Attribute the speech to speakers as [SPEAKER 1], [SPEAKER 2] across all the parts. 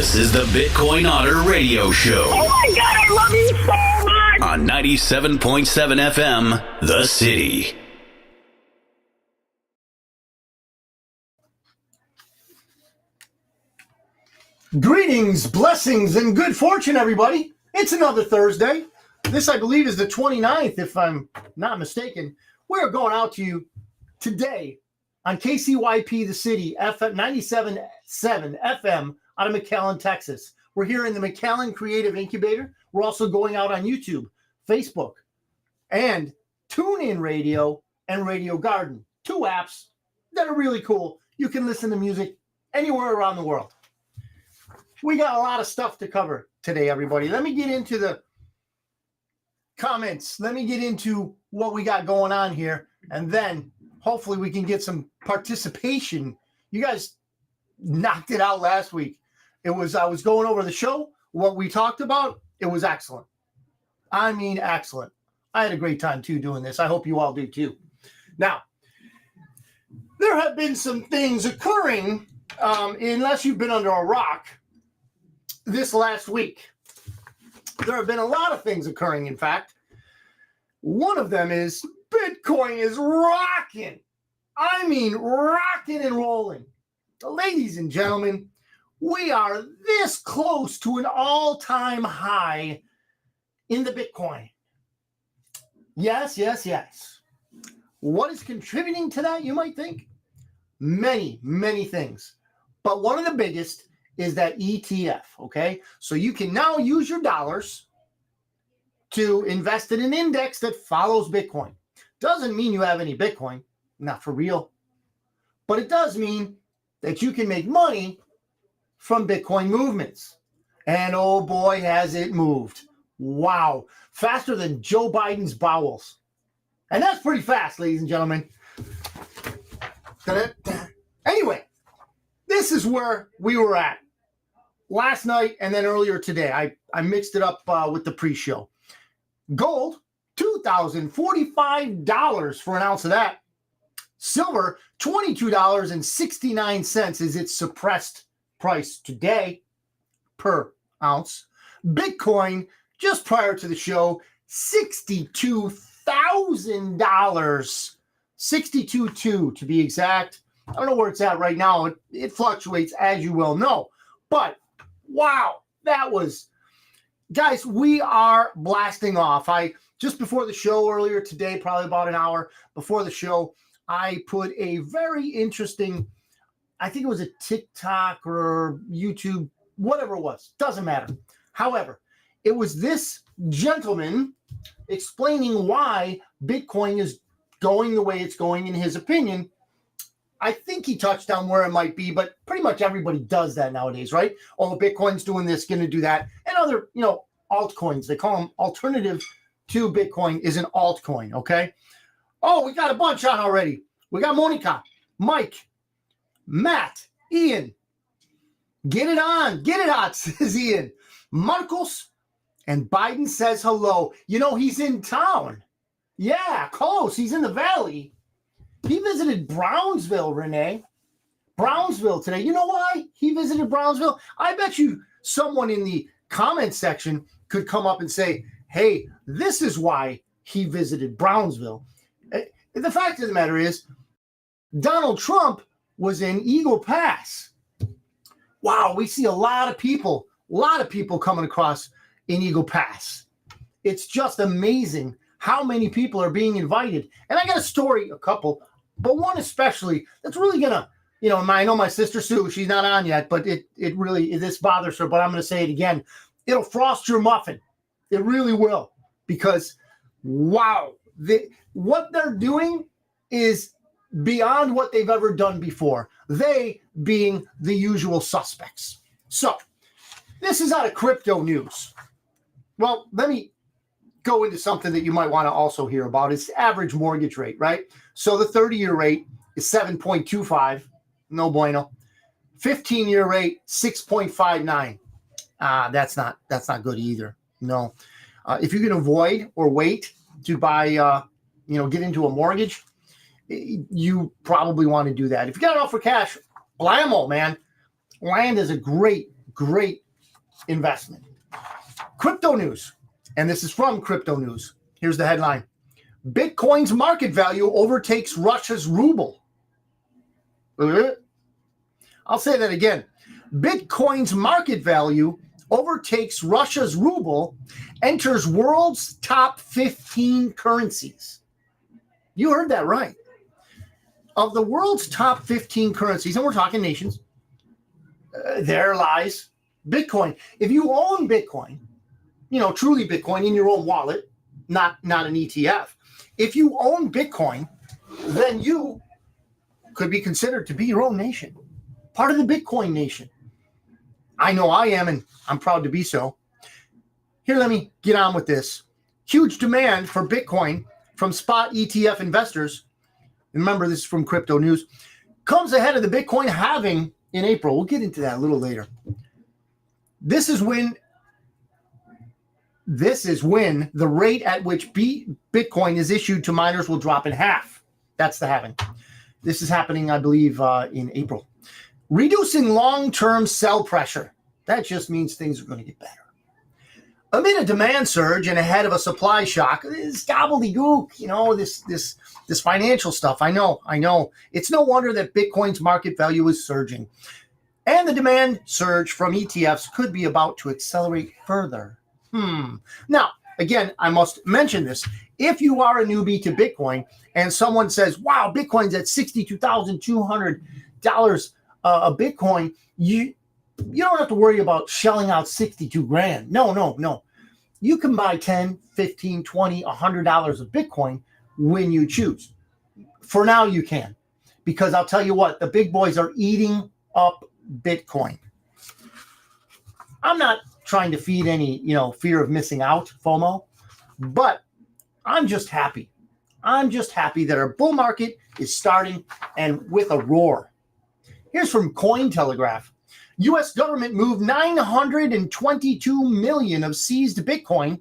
[SPEAKER 1] This is the Bitcoin Otter Radio Show.
[SPEAKER 2] Oh my God, I love you so much!
[SPEAKER 1] On 97.7 FM, The City.
[SPEAKER 3] Greetings, blessings, and good fortune, everybody. It's another Thursday. This, I believe, is the 29th, if I'm not mistaken. We're going out to you today on KCYP, The City, FM 97.7 FM out of McAllen, Texas. We're here in the McAllen Creative Incubator. We're also going out on YouTube, Facebook, and TuneIn Radio and Radio Garden. 2 apps that are really cool. You can listen to music anywhere around the world. We got a lot of stuff to cover today, everybody. Let me get into the comments. Let me get into what we got going on here, and then hopefully we can get some participation. You guys knocked it out last week. I was going over the show, what we talked about. It was excellent. I mean, excellent. I had a great time, too, doing this. I hope you all do, too. Now, there have been some things occurring, unless you've been under a rock, this last week. There have been a lot of things occurring, in fact. One of them is Bitcoin is rocking. I mean, rocking and rolling. Ladies and gentlemen, we are this close to an all-time high in the Bitcoin. Yes, yes, yes. What is contributing to that, you might think? Many, many things. But one of the biggest is that ETF, okay? So you can now use your dollars to invest in an index that follows Bitcoin. Doesn't mean you have any Bitcoin, not for real. But it does mean that you can make money from Bitcoin movements. And oh boy, has it moved. Wow. Faster than Joe Biden's bowels. And that's pretty fast, ladies and gentlemen. Anyway, this is where we were at last night and then earlier today. I mixed it up with the pre-show. Gold, $2,045 for an ounce of that. Silver, $22.69 is its suppressed price today per ounce. Bitcoin, just prior to the show, $62,000. 62.2 to be exact. I don't know where it's at right now. It fluctuates, as you well know. But, wow, that was... Guys, we are blasting off. Just before the show earlier today, probably about an hour before the show, I put a very interesting, I think it was a TikTok or YouTube, whatever it was. Doesn't matter. However, it was this gentleman explaining why Bitcoin is going the way it's going, in his opinion. I think he touched on where it might be, but pretty much everybody does that nowadays, right? Oh, Bitcoin's doing this, going to do that. And other, altcoins, they call them alternative to Bitcoin is an altcoin, okay? Oh, we got a bunch on already. We got Monica, Mike, Matt, Ian. Get it on, get it hot, says Ian. Marcos, and Biden says hello. He's in town. Yeah, close. He's in the valley. He visited Brownsville, Renee. Brownsville today. You know why he visited Brownsville? I bet you someone in the comment section could come up and say, hey, this is why he visited Brownsville. The fact of the matter is, Donald Trump was in Eagle Pass. Wow, we see a lot of people coming across in Eagle Pass. It's just amazing how many people are being invited. And I got a story, a couple, but one especially that's really going to, I know my sister Sue, she's not on yet, but it really, this bothers her, but I'm going to say it again. It'll frost your muffin. It really will. Because, wow, what they're doing is beyond what they've ever done before. They being the usual suspects. So, this is out of crypto news. Well, let me go into something that you might want to also hear about. It's average mortgage rate, right? So the 30-year rate is 7.25. No bueno. 15-year rate, 6.59. That's not good either. No. If you can avoid or wait to buy, get into a mortgage, you probably want to do that. If you got it all for cash, blammo, man. Land is a great great investment. Crypto news, and this is from Crypto News. Here's the headline. Bitcoin's market value overtakes Russia's ruble. I'll say that again. Bitcoin's market value overtakes Russia's ruble, enters world's top 15 currencies. You heard that right. Of the world's top 15 currencies, and we're talking nations, there lies Bitcoin. If you own Bitcoin, truly Bitcoin in your own wallet, not an ETF. If you own Bitcoin, then you could be considered to be your own nation, part of the Bitcoin nation. I know I am, and I'm proud to be so. Here, let me get on with this. Huge demand for Bitcoin from spot ETF investors. Remember, this is from Crypto News. Comes ahead of the Bitcoin halving in April. We'll get into that a little later. This is when the rate at which Bitcoin is issued to miners will drop in half. That's the halving. This is happening, I believe, in April. Reducing long-term sell pressure. That just means things are going to get better. Amid a demand surge and ahead of a supply shock, this gobbledygook, this financial stuff. I know. It's no wonder that Bitcoin's market value is surging. And the demand surge from ETFs could be about to accelerate further. Now, again, I must mention this. If you are a newbie to Bitcoin and someone says, wow, Bitcoin's at $62,200 a Bitcoin, you don't have to worry about shelling out 62 grand. No. You can buy 10, 15, 20, $100 of Bitcoin when you choose. For now, you can. Because I'll tell you what, the big boys are eating up Bitcoin. I'm not trying to feed any, fear of missing out, FOMO, but I'm just happy. I'm just happy that our bull market is starting and with a roar. Here's from Cointelegraph. U.S. government moved 922 million of seized Bitcoin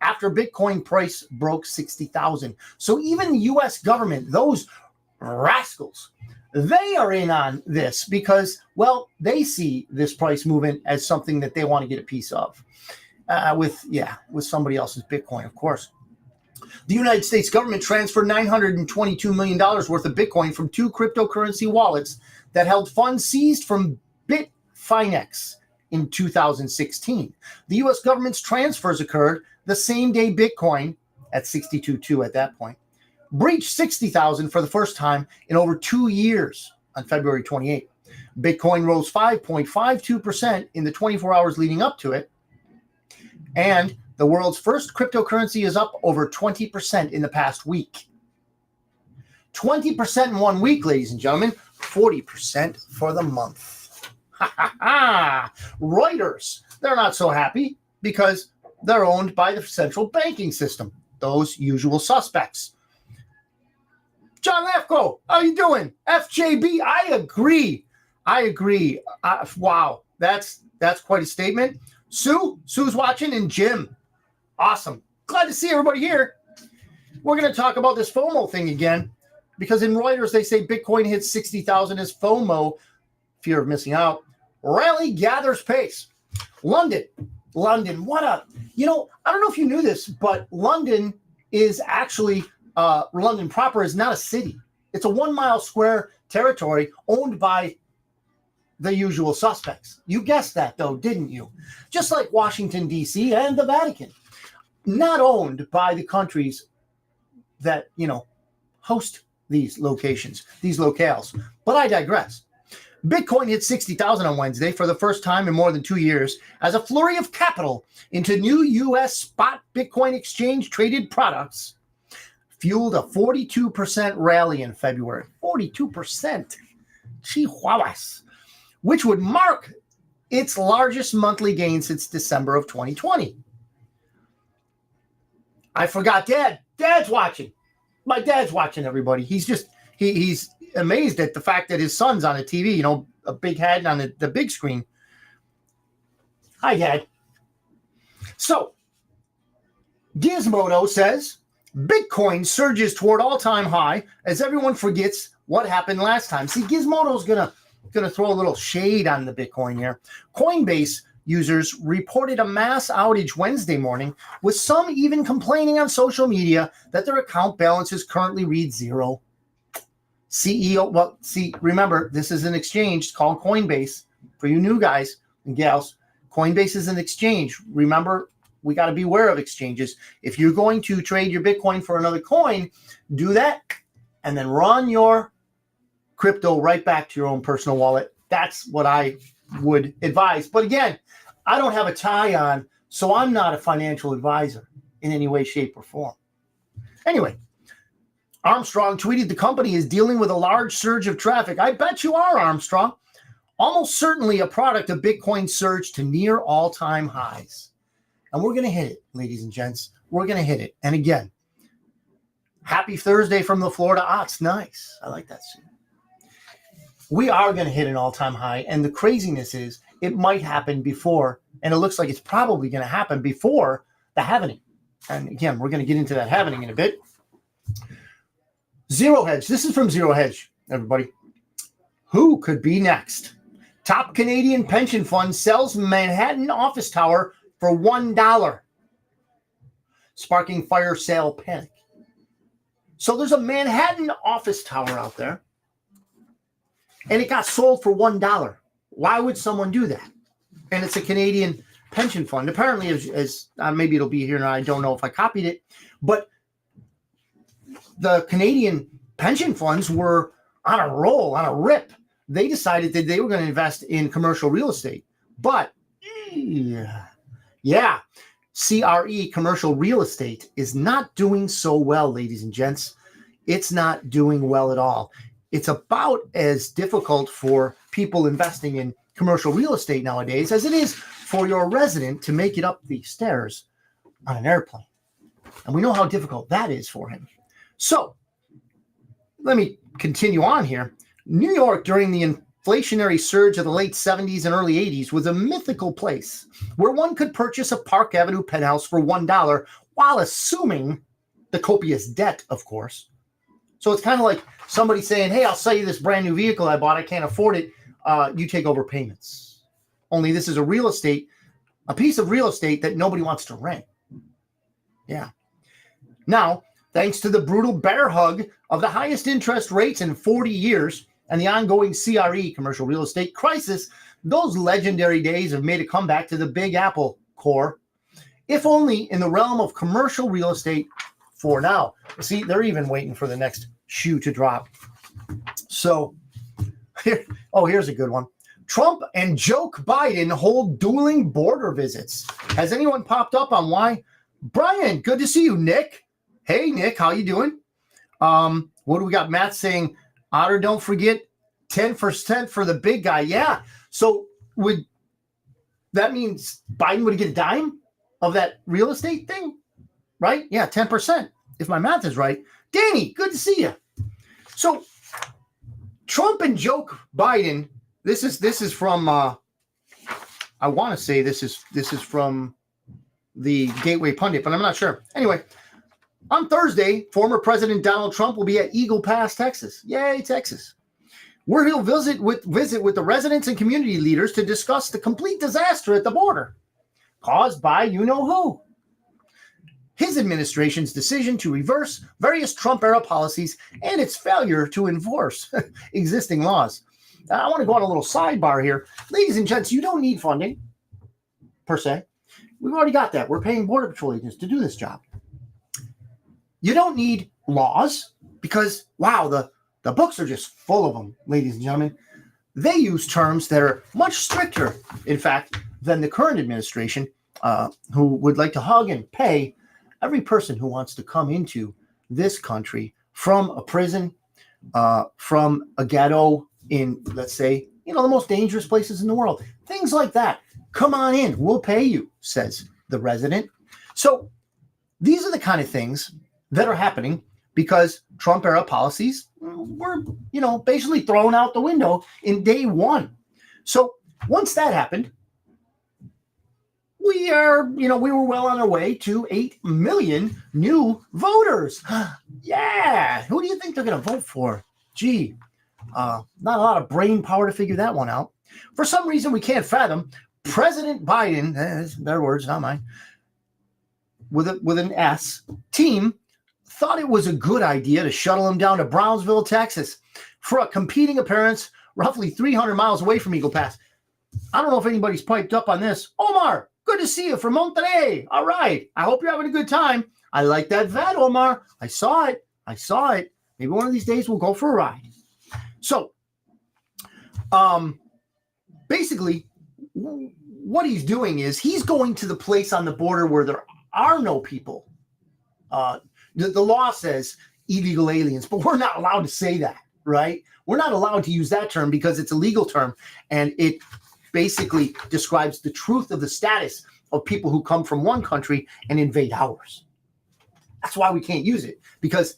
[SPEAKER 3] after Bitcoin price broke 60,000. So even the U.S. government, those rascals, they are in on this because, well, they see this price movement as something that they want to get a piece of with somebody else's Bitcoin, of course. The United States government transferred $922 million worth of Bitcoin from two cryptocurrency wallets that held funds seized from Bitfinex in 2016. The U.S. government's transfers occurred the same day Bitcoin, at 62.2 at that point, breached 60,000 for the first time in over 2 years on February 28. Bitcoin rose 5.52% in the 24 hours leading up to it. And the world's first cryptocurrency is up over 20% in the past week. 20% in 1 week, ladies and gentlemen. 40% for the month. Reuters, they're not so happy because they're owned by the central banking system. Those usual suspects. John Lefko, how you doing? FJB, I agree. Wow, that's quite a statement. Sue's watching, and Jim. Awesome. Glad to see everybody here. We're going to talk about this FOMO thing again, because in Reuters, they say Bitcoin hits 60,000 as FOMO, fear of missing out, rally gathers pace. London, what a, I don't know if you knew this, but London is actually, London proper is not a city. It's a 1 mile square territory owned by the usual suspects. You guessed that, though, didn't you? Just like Washington, D.C. and the Vatican. Not owned by the countries that, host these locations, these locales. But I digress. Bitcoin hit 60,000 on Wednesday for the first time in more than 2 years as a flurry of capital into new U.S. spot Bitcoin exchange traded products fueled a 42% rally in February. 42%. Chihuahuas. Which would mark its largest monthly gain since December of 2020. I forgot Dad. Dad's watching. My dad's watching, everybody. He's amazed at the fact that his son's on a TV, a big head on the big screen. Hi, Dad. So, Gizmodo says, Bitcoin surges toward all-time high as everyone forgets what happened last time. See, Gizmodo's going to going to throw a little shade on the Bitcoin here. Coinbase users reported a mass outage Wednesday morning, with some even complaining on social media that their account balances currently read zero. Remember, this is an exchange called Coinbase. For you new guys and gals, Coinbase is an exchange. Remember, we got to be aware of exchanges. If you're going to trade your Bitcoin for another coin, do that and then run your crypto right back to your own personal wallet. That's what I would advise. But again, I don't have a tie on, so I'm not a financial advisor in any way, shape, or form. Anyway, Armstrong tweeted the company is dealing with a large surge of traffic. I bet you are, Armstrong. Almost certainly a product of Bitcoin's surge to near all-time highs. And we're going to hit it, ladies and gents. We're going to hit it. And again, happy Thursday from the Florida Ots. Nice. I like that. We are going to hit an all-time high. And the craziness is it might happen before, and it looks like it's probably going to happen before the halvening. And again, we're going to get into that halvening in a bit. Zero Hedge. This is from Zero Hedge, everybody. Who could be next? Top Canadian pension fund sells Manhattan office tower for $1, sparking fire sale panic. So there's a Manhattan office tower out there, and it got sold for $1. Why would someone do that? And it's a Canadian pension fund. Apparently, as maybe it'll be here now. I don't know if I copied it, but the Canadian pension funds were on a roll, on a rip. They decided that they were going to invest in commercial real estate. But yeah, CRE, commercial real estate, is not doing so well, ladies and gents. It's not doing well at all. It's about as difficult for people investing in commercial real estate nowadays as it is for your resident to make it up the stairs on an airplane. And we know how difficult that is for him. So let me continue on here. New York, during the inflationary surge of the late 70s and early 80s, was a mythical place where one could purchase a Park Avenue penthouse for $1 while assuming the copious debt, of course. So it's kind of like somebody saying, hey, I'll sell you this brand new vehicle I bought. I can't afford it. You take over payments. Only this is a piece of real estate that nobody wants to rent. Yeah. Now, thanks to the brutal bear hug of the highest interest rates in 40 years and the ongoing CRE, commercial real estate crisis, those legendary days have made a comeback to the Big Apple core, if only in the realm of commercial real estate for now. See, they're even waiting for the next shoe to drop. So, here's a good one. Trump and Joke Biden hold dueling border visits. Has anyone popped up on why? Brian, good to see you, Nick. Hey, Nick, how you doing? What do we got? Matt saying, Otter, don't forget 10% for the big guy. Yeah. So that means Biden would get a dime of that real estate thing, right? Yeah, 10%, if my math is right. Danny, good to see you. So Trump and Joke Biden, this is from I want to say this is from the Gateway Pundit, but I'm not sure. Anyway, on Thursday, former President Donald Trump will be at Eagle Pass, Texas. Yay, Texas. Where he'll visit with the residents and community leaders to discuss the complete disaster at the border caused by you-know-who. His administration's decision to reverse various Trump-era policies and its failure to enforce existing laws. Now, I want to go on a little sidebar here. Ladies and gents, you don't need funding, per se. We've already got that. We're paying Border Patrol agents to do this job. You don't need laws because, wow, the books are just full of them, ladies and gentlemen. They use terms that are much stricter, in fact, than the current administration, who would like to hug and pay every person who wants to come into this country from a prison, from a ghetto in, let's say, the most dangerous places in the world. Things like that. Come on in. We'll pay you, says the resident. So these are the kind of things that are happening because Trump-era policies were, basically thrown out the window in day one. So once that happened, we were well on our way to 8 million new voters. Yeah. Who do you think they're going to vote for? Gee, Not a lot of brain power to figure that one out. For some reason we can't fathom, President Biden, their words, not mine, with an S, team thought it was a good idea to shuttle him down to Brownsville, Texas for a competing appearance roughly 300 miles away from Eagle Pass. I don't know if anybody's piped up on this. Omar, good to see you from Monterrey. All right. I hope you're having a good time. I like that vet, Omar. I saw it. Maybe one of these days we'll go for a ride. So, basically, what he's doing is he's going to the place on the border where there are no people. The law says illegal aliens, but we're not allowed to say that, right? We're not allowed to use that term because it's a legal term, and it basically describes the truth of the status of people who come from one country and invade ours. That's why we can't use it, because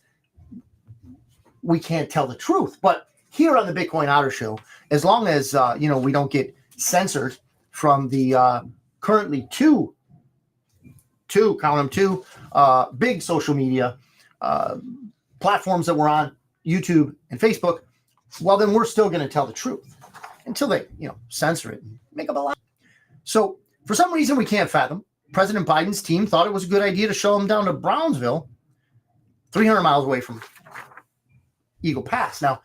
[SPEAKER 3] we can't tell the truth. But here on the Bitcoin Otter Show, as long as we don't get censored from the currently two big social media platforms that we're on, YouTube and Facebook, well, then we're still going to tell the truth until they, censor it and make up a lie. So for some reason we can't fathom, President Biden's team thought it was a good idea to show him down to Brownsville, 300 miles away from Eagle Pass. Now,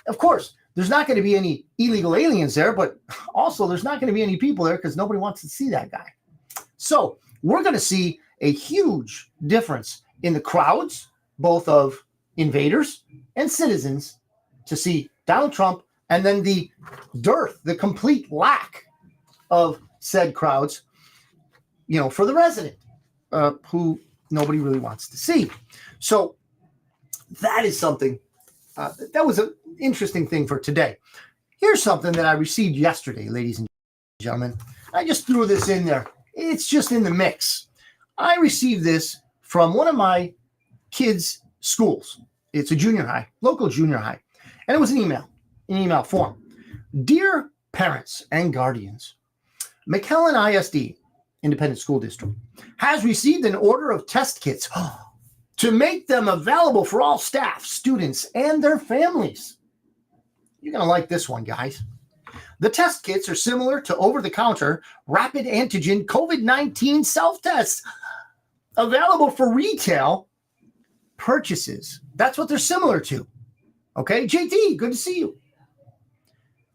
[SPEAKER 3] of course, there's not going to be any illegal aliens there, but also there's not going to be any people there because nobody wants to see that guy. So we're going to see a huge difference in the crowds, both of invaders and citizens, to see Donald Trump, and then the dearth, the complete lack of said crowds, for the resident, who nobody really wants to see. So that is something, that was an interesting thing for today. Here's something that I received yesterday, ladies and gentlemen. I just threw this in there. It's just in the mix. I received this from one of my kids' schools. It's a junior high, local junior high. And it was an email form. Dear parents and guardians, McAllen ISD, Independent School District, has received an order of test kits to make them available for all staff, students, and their families. You're going to like this one, guys. The test kits are similar to over-the-counter rapid antigen COVID-19 self-tests available for retail purchases. That's what they're similar to. Okay, JT, good to see you.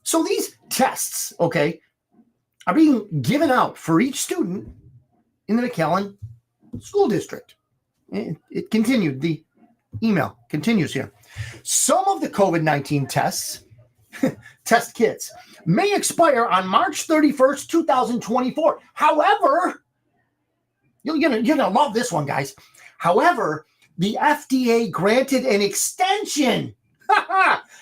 [SPEAKER 3] So these tests, are being given out for each student in the McAllen School District. It continued. The email continues here. Some of the COVID-19 tests, test kits, may expire on March 31st, 2024. However, you're gonna love this one, guys. However, the FDA granted an extension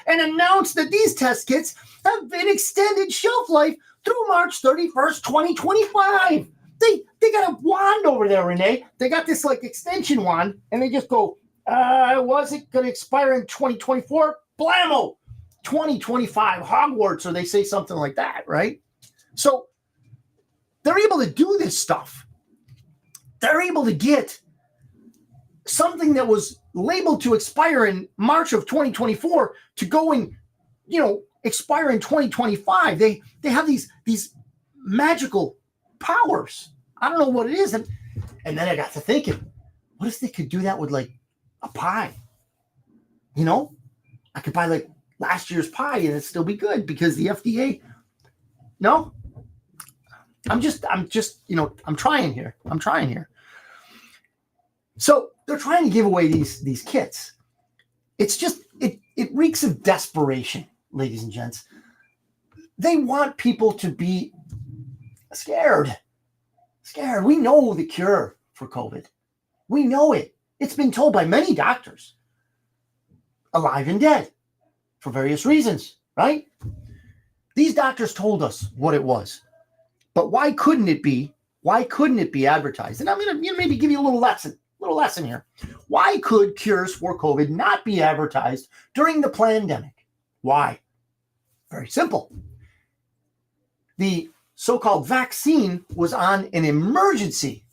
[SPEAKER 3] and announced that these test kits have an extended shelf life through March 31st, 2025. They got a wand over there, Renee. They got this extension wand, and they just go, was it going to expire in 2024? Blammo! 2025 Hogwarts, or they say something like that, right? So they're able to do this stuff. They're able to get something that was labeled to expire in March of 2024 to go and, expire in 2025. They have these magical powers. I don't know what it is. And then I got to thinking, what if they could do that with a pie? I could buy last year's pie and it'd still be good because the FDA. No, I'm trying here. So they're trying to give away these kits. It's just, it reeks of desperation, ladies and gents. They want people to be scared. We know the cure for COVID. We know it. It's been told by many doctors, alive and dead, for various reasons, right? These doctors told us what it was. But why couldn't it be advertised? And I'm going to maybe give you a little lesson here. Why could cures for COVID not be advertised during the pandemic? Why? Very simple. The so-called vaccine was on an emergency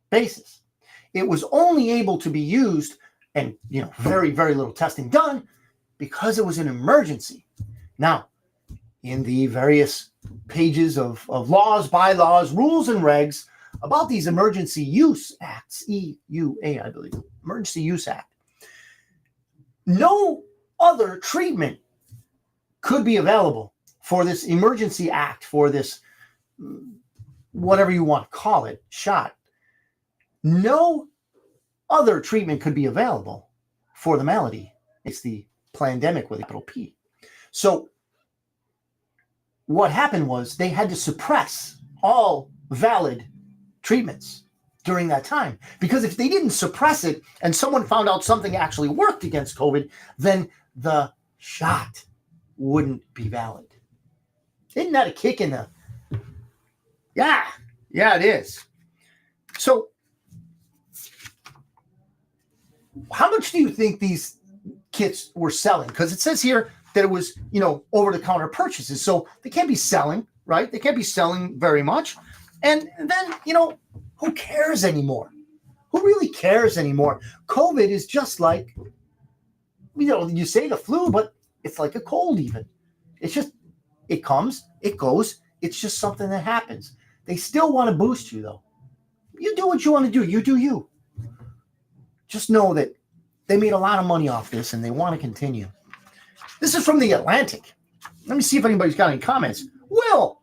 [SPEAKER 3] basis. It was only able to be used, and very, very little testing done, because it was an emergency. Now, in the various pages of laws, bylaws, rules, and regs about these emergency use acts, EUA, I believe, Emergency Use Act, no other treatment could be available for this emergency act, for this, whatever you want to call it, shot. No other treatment could be available for the malady. It's the pandemic with a capital P. So what happened was they had to suppress all valid treatments during that time, because if they didn't suppress it and someone found out something actually worked against COVID, then the shot wouldn't be valid. Isn't that a kick in the... Yeah, it is. So how much do you think these kits were selling? Because it says here that it was, over-the-counter purchases. So they can't be selling, right? They can't be selling very much. And then, who cares anymore? Who really cares anymore? COVID is just like, you say the flu, but it's like a cold even. It's just, it comes, it goes. It's just something that happens. They still want to boost you, though. You do what you want to do. You do you. Just know that they made a lot of money off this and they want to continue. This is from The Atlantic. Let me see if anybody's got any comments. Will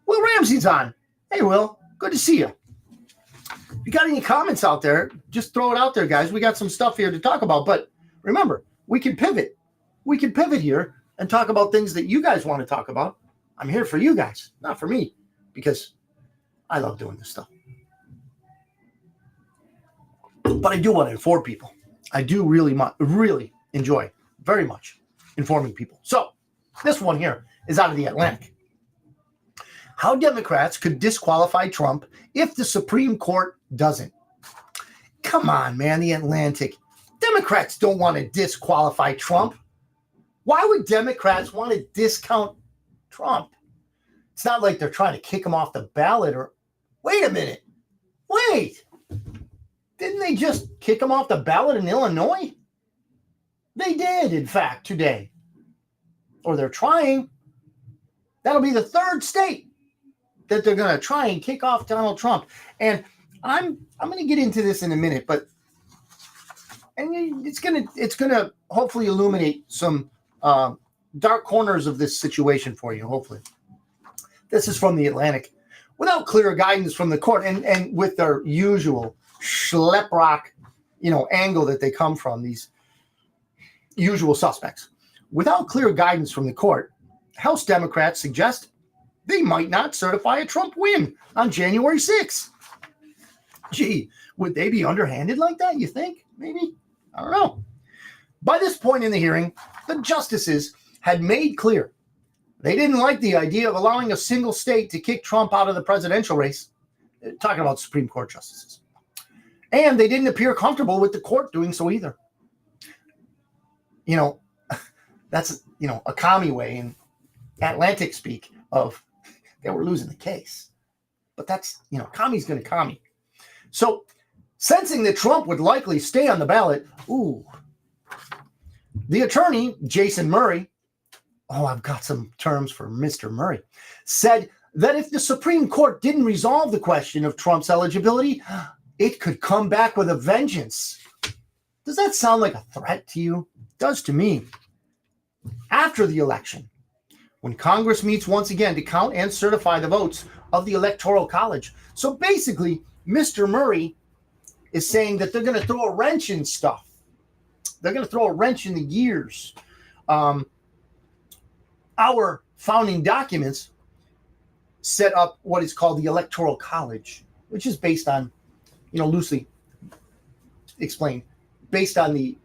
[SPEAKER 3] Ramsey's on. Hey, Will. Good to see you. If you got any comments out there, just throw it out there, guys. We got some stuff here to talk about. But remember, we can pivot. We can pivot here and talk about things that you guys want to talk about. I'm here for you guys, not for me, because I love doing this stuff. But I do want to inform people. I do really enjoy very much informing people. So this one here is out of The Atlantic. How Democrats could disqualify Trump if the Supreme Court doesn't. Come on, man, The Atlantic. Democrats don't want to disqualify Trump. Why would Democrats want to discount Trump? It's not like they're trying to kick him off the ballot or... Wait a minute. Wait. Didn't they just kick him off the ballot in Illinois? They did, in fact, today. Or they're trying. That'll be the third state that they're going to try and kick off Donald Trump. And I'm going to get into this in a minute, but it's going to hopefully illuminate some dark corners of this situation for you, hopefully. This is from The Atlantic. Without clear guidance from the court and with their usual schlep rock, angle that they come from, these usual suspects. Without clear guidance from the court, House Democrats suggest they might not certify a Trump win on January 6th. Gee, would they be underhanded like that, you think? Maybe? I don't know. By this point in the hearing, the justices had made clear they didn't like the idea of allowing a single state to kick Trump out of the presidential race. Talking about Supreme Court justices. And they didn't appear comfortable with the court doing so either. That's, a commie way in Atlantic speak of they were losing the case. But that's, commie's going to commie. So sensing that Trump would likely stay on the ballot, the attorney, Jason Murray, I've got some terms for Mr. Murray, said that if the Supreme Court didn't resolve the question of Trump's eligibility, it could come back with a vengeance. Does that sound like a threat to you? It does to me. After the election, when Congress meets once again to count and certify the votes of the Electoral College. So basically, Mr. Murray is saying that they're going to throw a wrench in stuff. They're going to throw a wrench in the gears. Our founding documents set up what is called the Electoral College, which is based on, loosely explained, based on the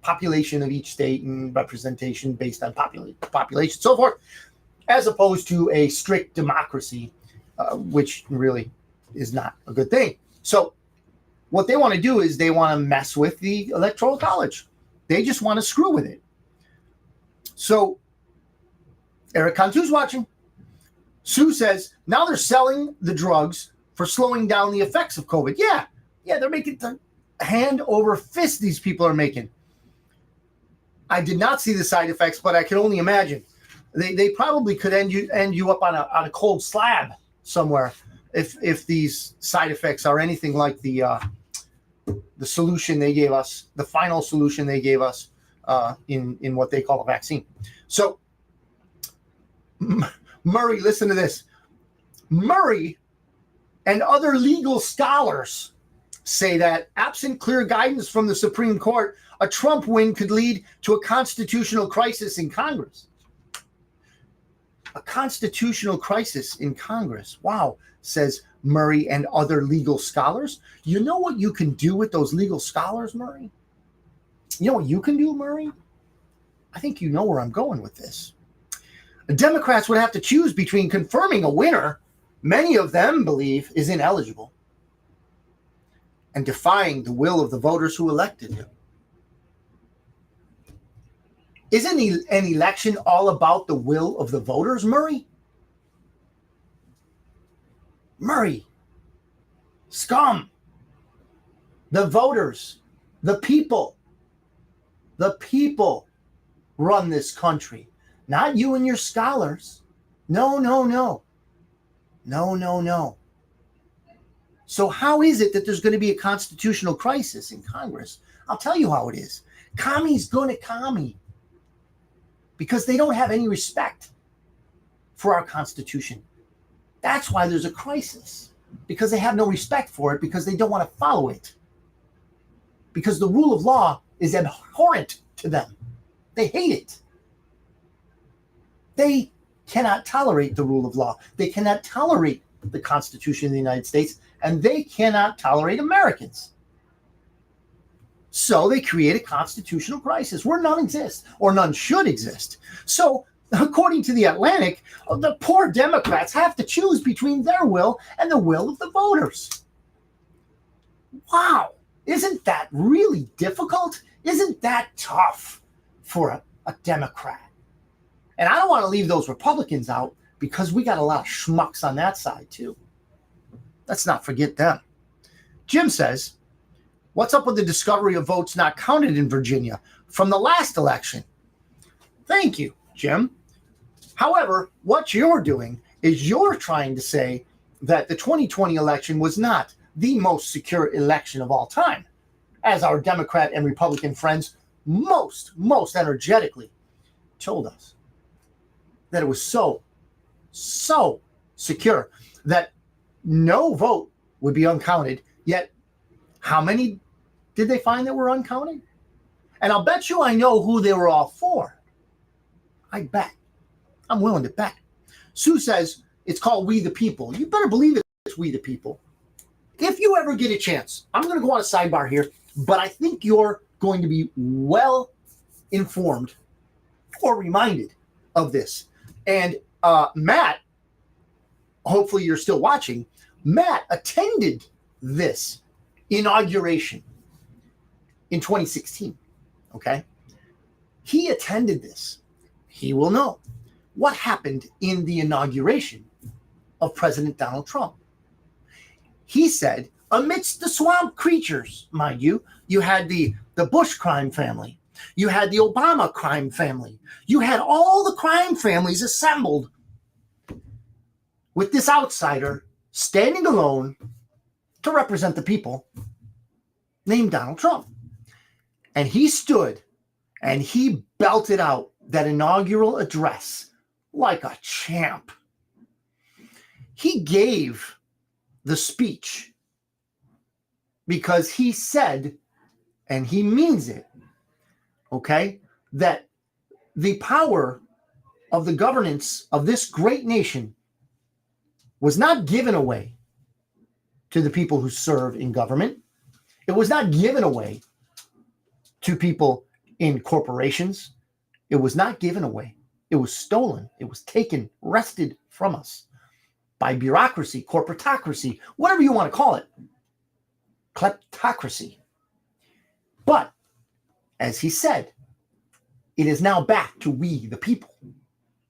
[SPEAKER 3] population of each state and representation based on population, so forth, as opposed to a strict democracy, which really is not a good thing. So what they want to do is they want to mess with the Electoral College. They just want to screw with it. So Eric Cantu's watching. Sue says, now they're selling the drugs for slowing down the effects of COVID. Yeah, they're making the hand over fist these people are making. I did not see the side effects, but I can only imagine. They probably could end you up on a cold slab somewhere if these side effects are anything like the solution they gave us, the final solution they gave us in what they call a vaccine. So, Murray, listen to this. Murray and other legal scholars say that absent clear guidance from the Supreme Court, a Trump win could lead to a constitutional crisis in Congress. A constitutional crisis in Congress. Wow, says Murray and other legal scholars. You know what you can do with those legal scholars, Murray? You know what you can do, Murray? I think you know where I'm going with this. The Democrats would have to choose between confirming a winner, many of them believe is ineligible, and defying the will of the voters who elected him. Isn't an election all about the will of the voters, Murray? Murray, scum, the voters, the people run this country, not you and your scholars. No. So how is it that there's going to be a constitutional crisis in Congress? I'll tell you how it is. Commies going to commie. Because they don't have any respect for our Constitution. That's why there's a crisis. Because they have no respect for it, because they don't want to follow it. Because the rule of law is abhorrent to them. They hate it. They cannot tolerate the rule of law. They cannot tolerate the Constitution of the United States, and they cannot tolerate Americans. So they create a constitutional crisis where none exists, or none should exist. So, according to The Atlantic, the poor Democrats have to choose between their will and the will of the voters. Wow. Isn't that really difficult? Isn't that tough for a Democrat? And I don't want to leave those Republicans out because we got a lot of schmucks on that side too. Let's not forget them. Jim says, what's up with the discovery of votes not counted in Virginia from the last election? Thank you, Jim. However, what you're doing is you're trying to say that the 2020 election was not the most secure election of all time, as our Democrat and Republican friends most energetically told us. That it was so secure that no vote would be uncounted, yet how many did they find that were uncounted? And I'll bet you I know who they were all for. I bet. I'm willing to bet. Sue says it's called We the People. You better believe it's We the People. If you ever get a chance, I'm going to go on a sidebar here, but I think you're going to be well informed or reminded of this. And Matt, hopefully you're still watching, Matt attended this inauguration in 2016, okay? He attended this. He will know what happened in the inauguration of President Donald Trump. He said, amidst the swamp creatures, mind you, you had the Bush crime family. You had the Obama crime family. You had all the crime families assembled with this outsider standing alone to represent the people named Donald Trump. And he stood and he belted out that inaugural address like a champ. He gave the speech because he said, and he means it, okay, that the power of the governance of this great nation was not given away to the people who serve in government. It was not given away to people in corporations. It was not given away. It was stolen. It was taken, wrested from us by bureaucracy, corporatocracy, whatever you want to call it, kleptocracy. But as he said, it is now back to we the people.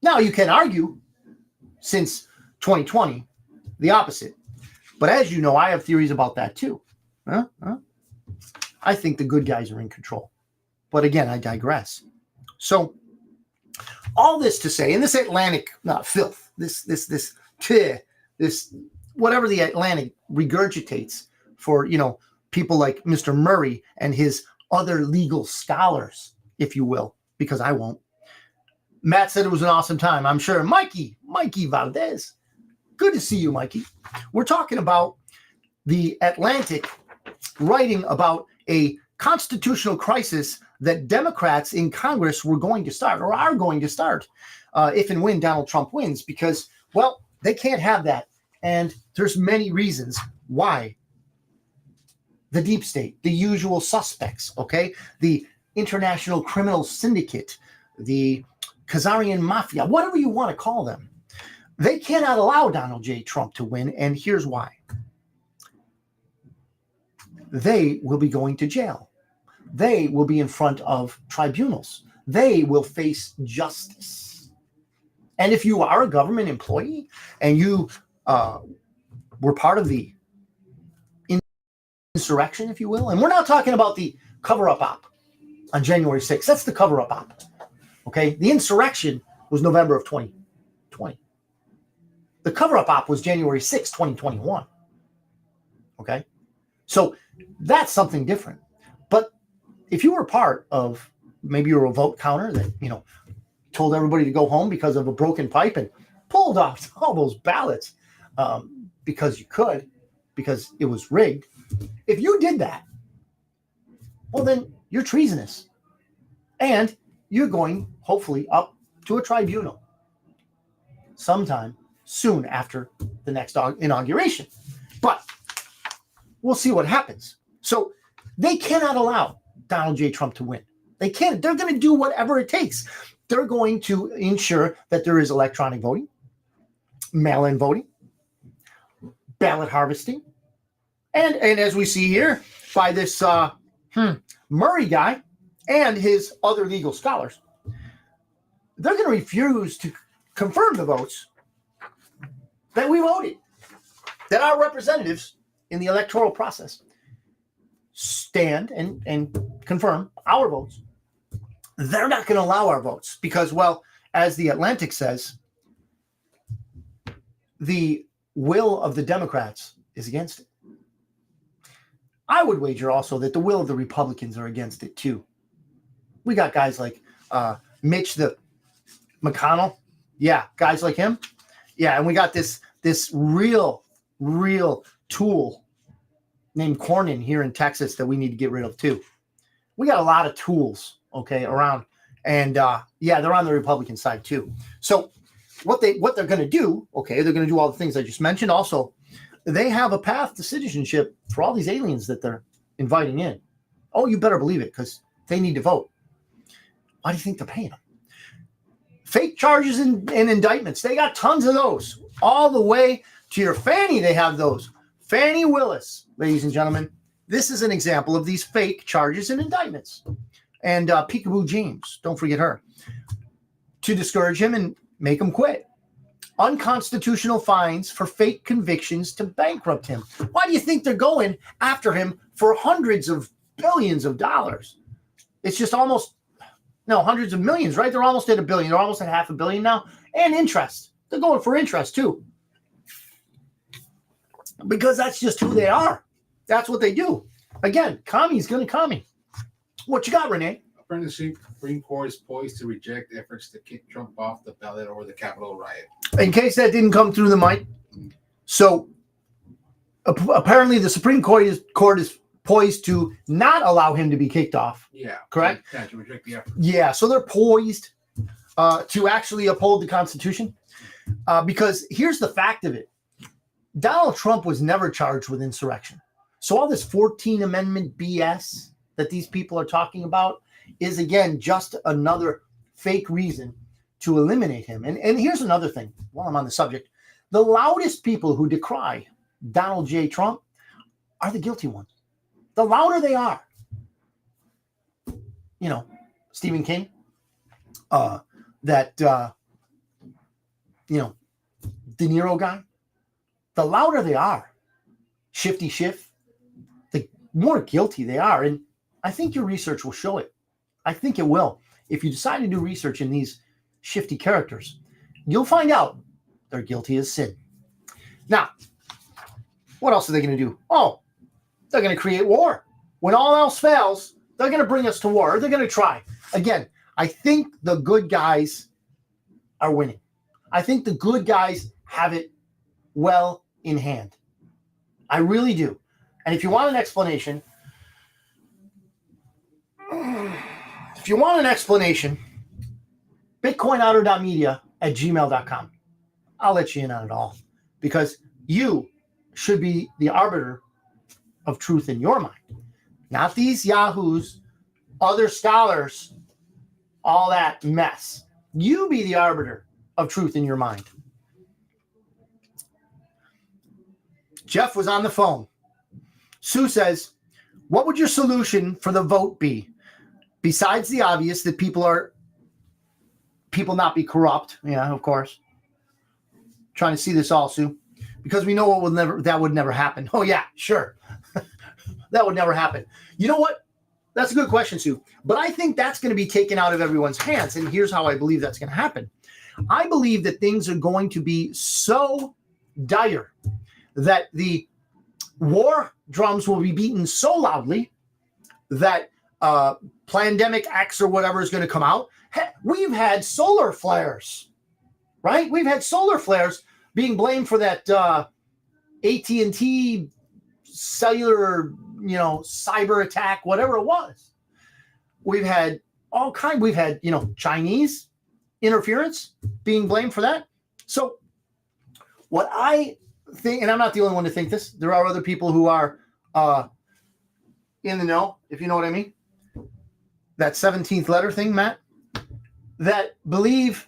[SPEAKER 3] Now you can argue since 2020 the opposite. But as you know, I have theories about that too. I think the good guys are in control. But again, I digress. So all this to say, in this Atlantic filth, this whatever the Atlantic regurgitates for, people like Mr. Murray and his other legal scholars, if you will, because I won't. Matt said it was an awesome time. I'm sure. Mikey Valdez. Good to see you, Mikey. We're talking about the Atlantic writing about a constitutional crisis that Democrats in Congress were going to start or are going to start if and when Donald Trump wins, because, well, they can't have that. And there's many reasons why. The deep state, the usual suspects, okay? The international criminal syndicate, the Khazarian mafia, whatever you want to call them. They cannot allow Donald J. Trump to win, and here's why. They will be going to jail. They will be in front of tribunals. They will face justice. And if you are a government employee and you were part of the insurrection, if you will, and we're not talking about the cover-up op on January 6th. That's the cover-up op. Okay? The insurrection was November of 2020. The cover-up op was January 6th, 2021. Okay? So that's something different. But if you were part of, maybe you were a vote counter that, told everybody to go home because of a broken pipe and pulled off all those ballots because you could, because it was rigged. If you did that, well, then you're treasonous. And you're going, hopefully, up to a tribunal sometime soon after the next inauguration. But we'll see what happens. So they cannot allow Donald J. Trump to win. They can't. They're going to do whatever it takes. They're going to ensure that there is electronic voting, mail-in voting, ballot harvesting. And as we see here by this Murray guy and his other legal scholars, they're going to refuse to confirm the votes that we voted, that our representatives in the electoral process stand and confirm our votes. They're not going to allow our votes because, well, as the Atlantic says, the will of the Democrats is against it. I would wager also that the will of the Republicans are against it too. We got guys like Mitch the McConnell. Yeah, guys like him. Yeah, and we got this real tool named Cornyn here in Texas that we need to get rid of too. We got a lot of tools, okay, around. And they're on the Republican side too. So what they're going to do, okay, they're going to do all the things I just mentioned. Also, they have a path to citizenship for all these aliens that they're inviting in. Oh, you better believe it, because they need to vote. Why do you think they're paying them? Fake charges and indictments. They got tons of those. All the way to your Fannie, they have those. Fannie Willis, ladies and gentlemen. This is an example of these fake charges and indictments. And Peekaboo James, don't forget her. To discourage him and make him quit. Unconstitutional fines for fake convictions to bankrupt him. Why do you think they're going after him for hundreds of billions of dollars? It's just hundreds of millions, right? They're almost at $1 billion. They're almost at $500 million now. And interest. They're going for interest too. Because that's just who they are. That's what they do. Again, commie's going to commie. What you got, Renee?
[SPEAKER 4] Apparently, the Supreme Court is poised to reject efforts to kick Trump off the ballot over the Capitol riot.
[SPEAKER 3] In case that didn't come through the mic, so apparently the Supreme Court is poised to not allow him to be kicked off.
[SPEAKER 4] Yeah.
[SPEAKER 3] Correct?
[SPEAKER 4] Yeah, to reject the effort.
[SPEAKER 3] Yeah, so they're poised to actually uphold the Constitution because here's the fact of it. Donald Trump was never charged with insurrection. So all this 14th Amendment BS that these people are talking about is, again, just another fake reason to eliminate him. And here's another thing while I'm on the subject. The loudest people who decry Donald J. Trump are the guilty ones. The louder they are. Stephen King, De Niro guy, the louder they are, Shifty Schiff, the more guilty they are. And I think your research will show it. I think it will. if you decide to do research in these shifty characters, you'll find out they're guilty as sin. Now, what else are they going to do? Oh, they're going to create war. When all else fails, they're going to bring us to war. They're going to try. Again, I think the good guys are winning. I think the good guys have it well in hand. I really do. And if you want an explanation, bitcoinotter.media@gmail.com. I'll let you in on it all because you should be the arbiter of truth in your mind. Not these yahoos, other scholars, all that mess. You be the arbiter of truth in your mind. Jeff was on the phone. Sue says, what would your solution for the vote be? Besides the obvious that people not be corrupt. Yeah, of course. Trying to see this all, Sue. Because we know that would never happen. Oh, yeah, sure. That would never happen. You know what? That's a good question, Sue. But I think that's going to be taken out of everyone's hands. And here's how I believe that's going to happen. I believe that things are going to be so dire that the war drums will be beaten so loudly that Plandemic X or whatever is going to come out. Heck, we've had solar flares, right? We've had solar flares being blamed for that AT&T cellular, cyber attack, whatever it was. We've had Chinese interference being blamed for that. So what I think, and I'm not the only one to think this, there are other people who are in the know, if you know what I mean. That 17th letter thing, Matt, that believe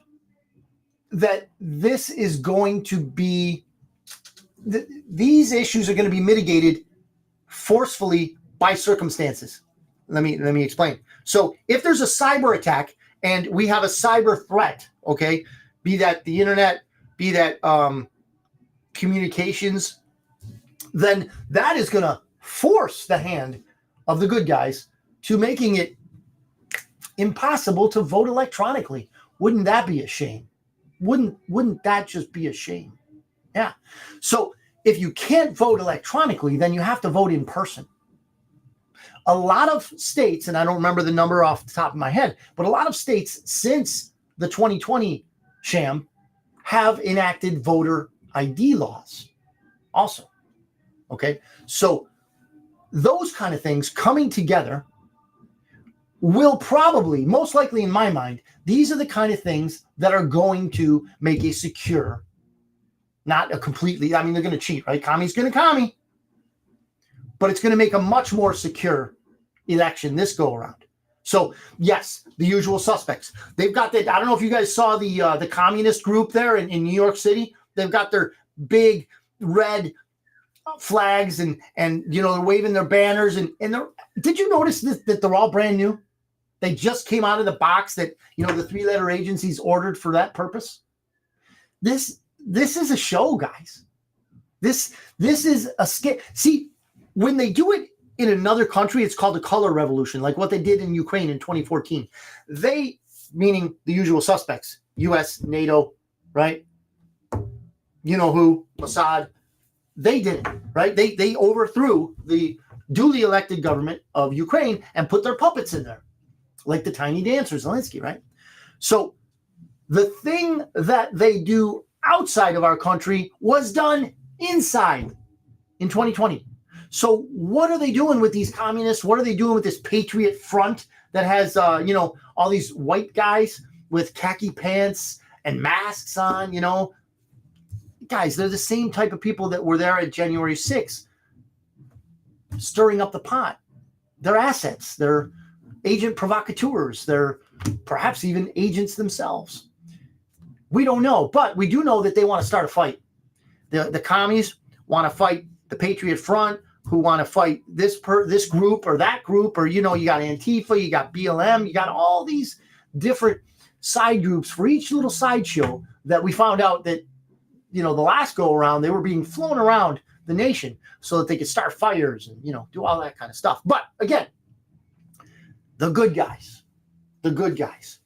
[SPEAKER 3] that this is going to be, these issues are going to be mitigated forcefully by circumstances. Let me explain. So if there's a cyber attack and we have a cyber threat, okay, be that the internet, be that communications, then that is going to force the hand of the good guys to making it impossible to vote electronically. Wouldn't that be a shame? Wouldn't that just be a shame? Yeah. So if you can't vote electronically, then you have to vote in person. A lot of states, and I don't remember the number off the top of my head, but a lot of states since the 2020 sham have enacted voter ID laws also. Okay. So those kind of things coming together will probably, most likely in my mind, these are the kind of things that are going to make a secure, not a completely, they're going to cheat, right? Commie's going to commie, but it's going to make a much more secure election this go around. So yes, the usual suspects. They've got that. I don't know if you guys saw the communist group there in New York City. They've got their big red flags and they're waving their banners and they're, did you notice that they're all brand new? They just came out of the box that, the 3-letter agencies ordered for that purpose. This is a show, guys. This is a skit. See, when they do it in another country, it's called the color revolution, like what they did in Ukraine in 2014. They, meaning the usual suspects, US, NATO, right? You know who, Mossad, they did it, right? They overthrew the duly elected government of Ukraine and put their puppets in there, like the tiny dancer Zelensky, right? So the thing that they do outside of our country was done inside in 2020. So what are they doing with these communists? What are they doing with this Patriot Front that has, all these white guys with khaki pants and masks on, Guys, they're the same type of people that were there at January 6th, stirring up the pot. They're assets. They're agent provocateurs. They're perhaps even agents themselves. We don't know, but we do know that they want to start a fight. The commies want to fight the Patriot Front, who want to fight this group or that group, or, you got Antifa, you got BLM, you got all these different side groups for each little sideshow that we found out that, the last go around, they were being flown around the nation so that they could start fires and, do all that kind of stuff. But again, the good guys, the good guys.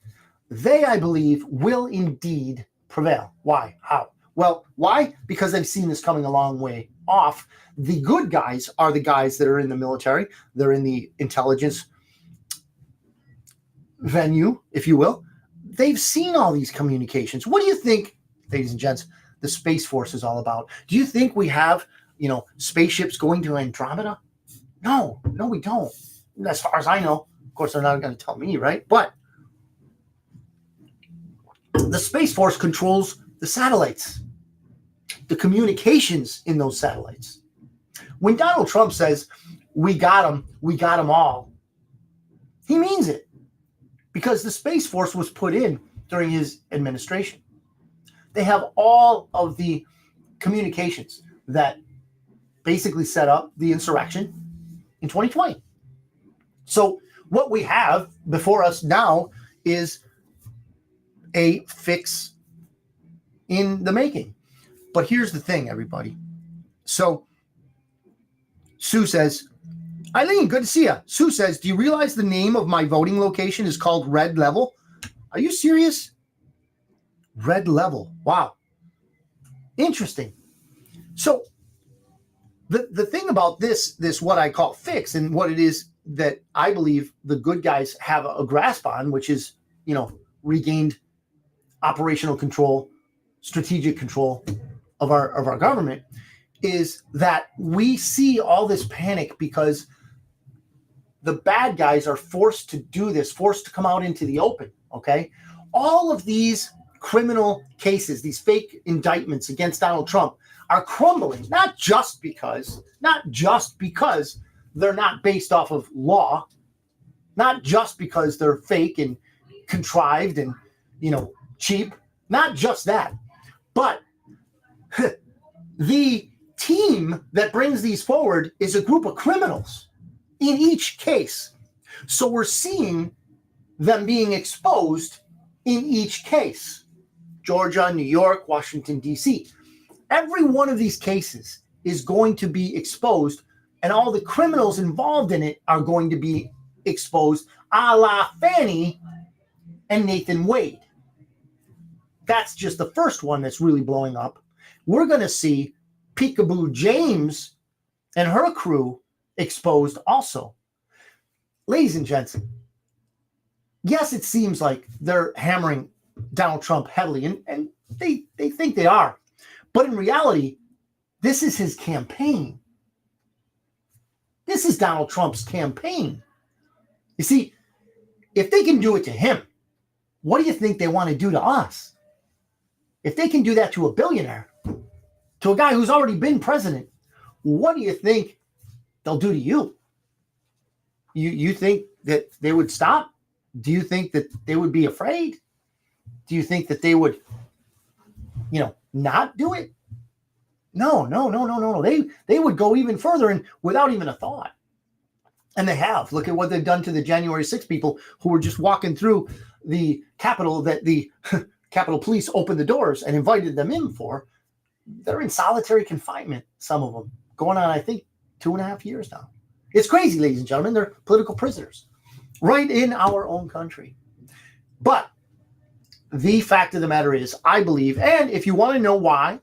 [SPEAKER 3] They, I believe, will indeed prevail. Why? How? Well, why? Because they've seen this coming a long way off. The good guys are the guys that are in the military. They're in the intelligence venue, if you will. They've seen all these communications. What do you think, ladies and gents, the Space Force is all about? Do you think we have, spaceships going to Andromeda? No, we don't. As far as I know. Of course, they're not going to tell me, right? But the Space Force controls the satellites, the communications in those satellites. When Donald Trump says, we got them all, he means it. Because the Space Force was put in during his administration. They have all of the communications that basically set up the insurrection in 2020. So what we have before us now is a fix in the making. But here's the thing, everybody. So Sue says, Eileen, good to see you. Sue says, do you realize the name of my voting location is called Red Level? Are you serious? Red Level. Wow. Interesting. So the thing about this what I call fix and what it is that I believe the good guys have a grasp on, which is, regained operational control, strategic control of our government, is that we see all this panic because the bad guys are forced to do this, forced to come out into the open, okay? All of these criminal cases, these fake indictments against Donald Trump are crumbling, not just because they're not based off of law, not just because they're fake and contrived and, cheap, not just that, but the team that brings these forward is a group of criminals in each case. So we're seeing them being exposed in each case. Georgia, New York, Washington, D.C. Every one of these cases is going to be exposed, and all the criminals involved in it are going to be exposed, a la Fannie and Nathan Wade. That's just the first one that's really blowing up. We're going to see Peekaboo James and her crew exposed also. Ladies and gents, yes, it seems like they're hammering Donald Trump heavily, and they think they are. But in reality, this is his campaign. This is Donald Trump's campaign. You see, if they can do it to him, what do you think they want to do to us? If they can do that to a billionaire, to a guy who's already been president, what do you think they'll do to you? You think that they would stop? Do you think that they would be afraid? Do you think that they would, not do it? No. They would go even further and without even a thought. And they have. Look at what they've done to the January 6 people who were just walking through the Capitol that the Capitol Police opened the doors and invited them in for. They're in solitary confinement, some of them, going on, I think, 2.5 years now. It's crazy, ladies and gentlemen. They're political prisoners right in our own country. But the fact of the matter is, I believe, and if you want to know why,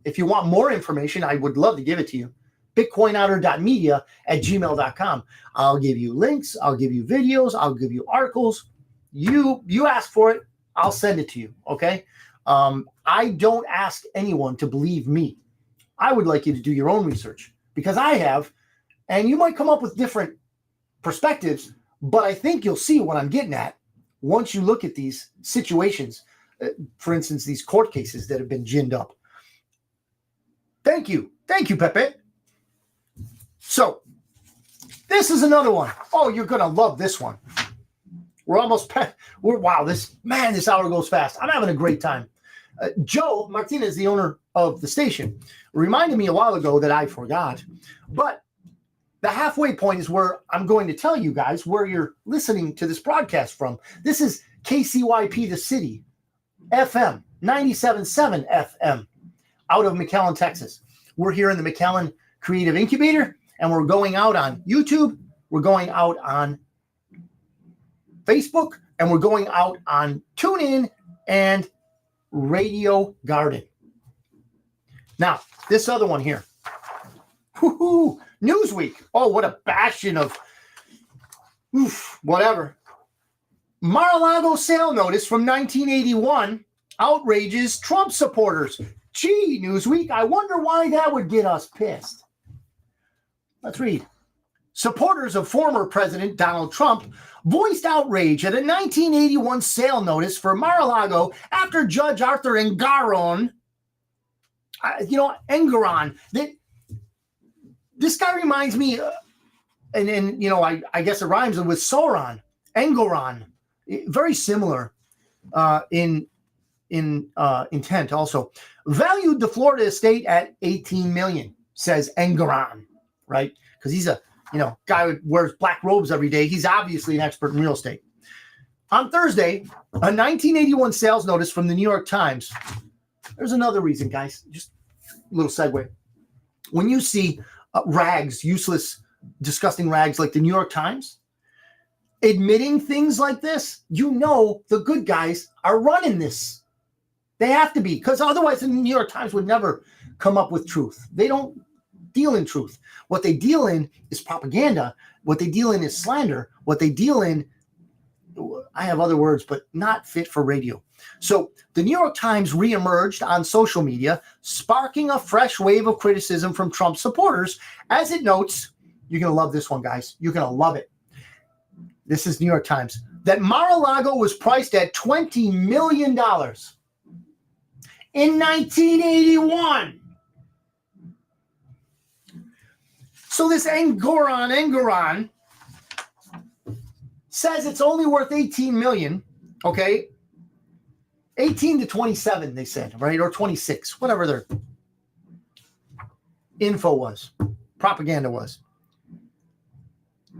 [SPEAKER 3] if you want more information, I would love to give it to you. bitcoinotter.media@gmail.com. I'll give you links. I'll give you videos. I'll give you articles. You ask for it, I'll send it to you, okay? I don't ask anyone to believe me. I would like you to do your own research because I have, and you might come up with different perspectives, but I think you'll see what I'm getting at once you look at these situations. For instance, these court cases that have been ginned up. Thank you, Pepe. So, this is another one. Oh, you're going to love this one. We're almost, wow, this hour goes fast. I'm having a great time. Joe Martinez, the owner of the station, reminded me a while ago that I forgot. But the halfway point is where I'm going to tell you guys where you're listening to this broadcast from. This is KCYP The City, FM, 97.7 FM, out of McAllen, Texas. We're here in the McAllen Creative Incubator, and we're going out on YouTube. We're going out on Facebook, and we're going out on TuneIn and Radio Garden. Now, this other one here. Woo-hoo. Newsweek. Oh, what a bastion of whatever. Mar-a-Lago sale notice from 1981 outrages Trump supporters. Gee, Newsweek, I wonder why that would get us pissed. Let's read. Supporters of former President Donald Trump voiced outrage at a 1981 sale notice for Mar-a-Lago after Judge Arthur Engoron, this guy reminds me, I guess it rhymes with Sauron, Engoron, very similar in intent also. Valued the Florida estate at $18 million, says Engoron, right? Because he's a guy who wears black robes every day. He's obviously an expert in real estate. On Thursday, a 1981 sales notice from the New York Times. There's another reason, guys. Just a little segue. When you see rags, useless, disgusting rags like the New York Times, admitting things like this, the good guys are running this. They have to be, because otherwise the New York Times would never come up with truth. They don't deal in truth. What they deal in is propaganda. What they deal in is slander. What they deal in, I have other words, but not fit for radio. So the New York Times reemerged on social media, sparking a fresh wave of criticism from Trump supporters. As it notes, you're going to love this one, guys. You're going to love it. This is New York Times. That Mar-a-Lago was priced at $20 million in 1981. So this Engoron says it's only worth $18 million, okay? 18 to 27, they said, right? Or 26, whatever their info was, propaganda was.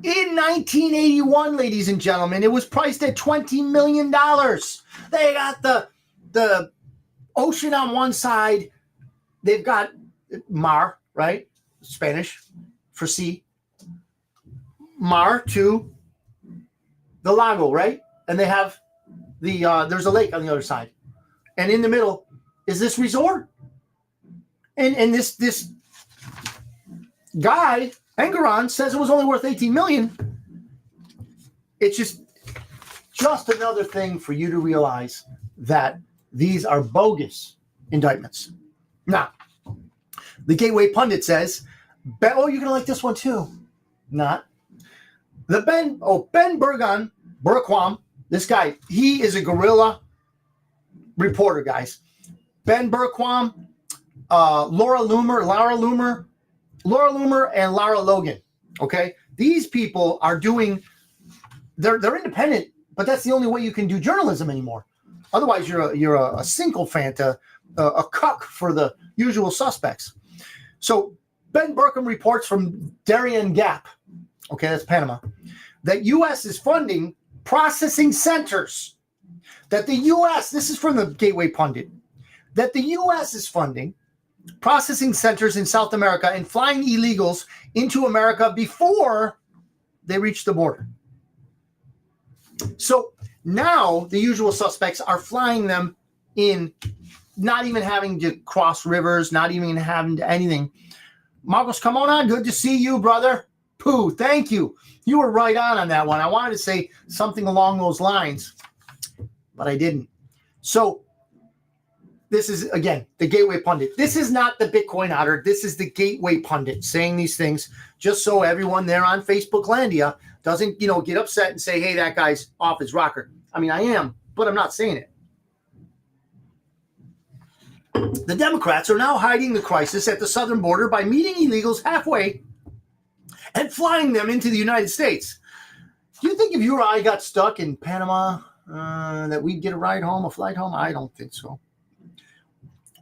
[SPEAKER 3] In 1981, ladies and gentlemen, it was priced at $20 million. They got the ocean on one side. They've got mar, right? Spanish for sea. Mar to the lago, right? And they have there's a lake on the other side. And in the middle is this resort. And this guy, Engoron, says it was only worth $18 million. It's just another thing for you to realize that these are bogus indictments. Now, the Gateway Pundit says, you're going to like this one too. Not. Ben Bergquam, this guy, he is a guerrilla reporter, guys. Ben Bergquam, Laura Loomer, and Lara Logan. Okay, these people are doing. They're independent, but that's the only way you can do journalism anymore. Otherwise, you're a sycophant, a cuck for the usual suspects. So Ben Bergquam reports from Darien Gap. Okay, that's Panama. That U.S. is funding processing centers. That the U.S. This is from the Gateway Pundit. That the U.S. is funding processing centers in South America and flying illegals into America before they reach the border. So now the usual suspects are flying them in, not even having to cross rivers, not even having to anything. Marcos, come on. Good to see you, brother. Pooh, thank you. You were right on that one. I wanted to say something along those lines, but I didn't. So this is, again, the Gateway Pundit. This is not the Bitcoin Otter. This is the Gateway Pundit saying these things just so everyone there on Facebook Landia doesn't, get upset and say, hey, that guy's off his rocker. I mean, I am, but I'm not saying it. The Democrats are now hiding the crisis at the southern border by meeting illegals halfway and flying them into the United States. Do you think if you or I got stuck in Panama that we'd get a flight home? I don't think so.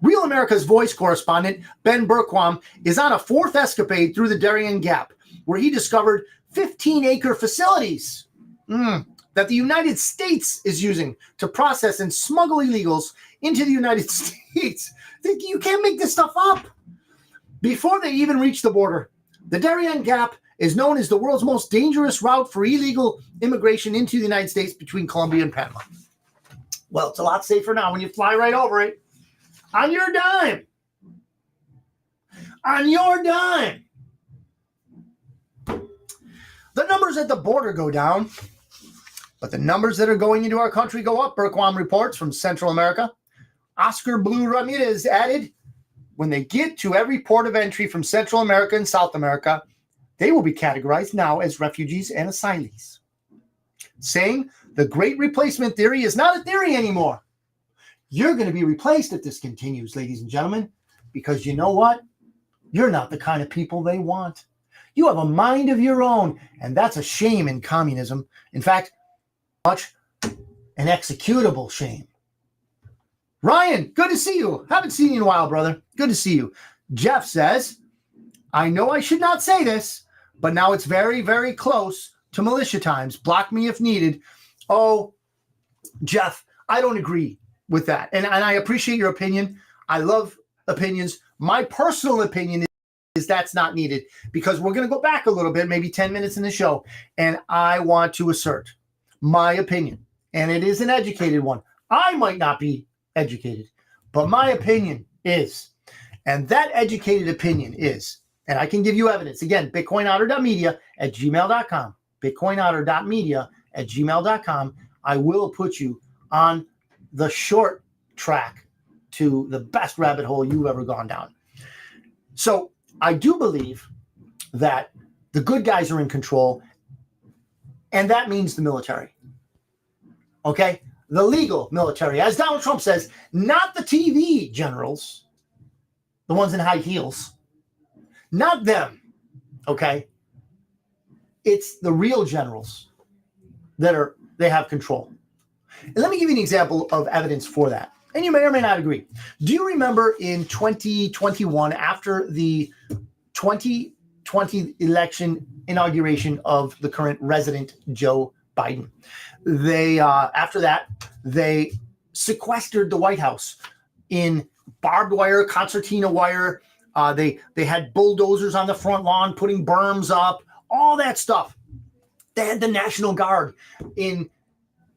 [SPEAKER 3] Real America's Voice correspondent Ben Bergquam is on a fourth escapade through the Darien Gap, where he discovered 15-acre facilities that the United States is using to process and smuggle illegals into the United States. You can't make this stuff up. Before they even reach the border, the Darien Gap is known as the world's most dangerous route for illegal immigration into the United States between Colombia and Panama. Well, it's a lot safer now when you fly right over it. On your dime. On your dime. The numbers at the border go down, but the numbers that are going into our country go up, Berquam reports from Central America. Oscar Blue Ramirez added, when they get to every port of entry from Central America and South America, they will be categorized now as refugees and asylees, saying the great replacement theory is not a theory anymore. You're going to be replaced if this continues, ladies and gentlemen, because you know what? You're not the kind of people they want. You have a mind of your own, and that's a shame in communism. In fact, much an executable shame. Ryan, good to see you. Haven't seen you in a while, brother. Good to see you. Jeff says, I know I should not say this, but now it's very, very close to militia times. Block me if needed. Oh, Jeff, I don't agree with that. And I appreciate your opinion. I love opinions. My personal opinion is that's not needed, because we're going to go back a little bit, maybe 10 minutes in the show, and I want to assert my opinion. And it is an educated one. I might not be educated, but my opinion is, and that educated opinion is, and I can give you evidence. Again, bitcoinotter.media@gmail.com, bitcoinotter.media@gmail.com. I will put you on the short track to the best rabbit hole you've ever gone down. So I do believe that the good guys are in control, and that means the military. Okay? The legal military, as Donald Trump says, not the TV generals, the ones in high heels, not them, okay? It's the real generals they have control. And let me give you an example of evidence for that. And you may or may not agree. Do you remember in 2021, after the 2020 election inauguration of the current resident Joe Biden, after that, they sequestered the White House in barbed wire, concertina wire. They had bulldozers on the front lawn, putting berms up, all that stuff. They had the National Guard in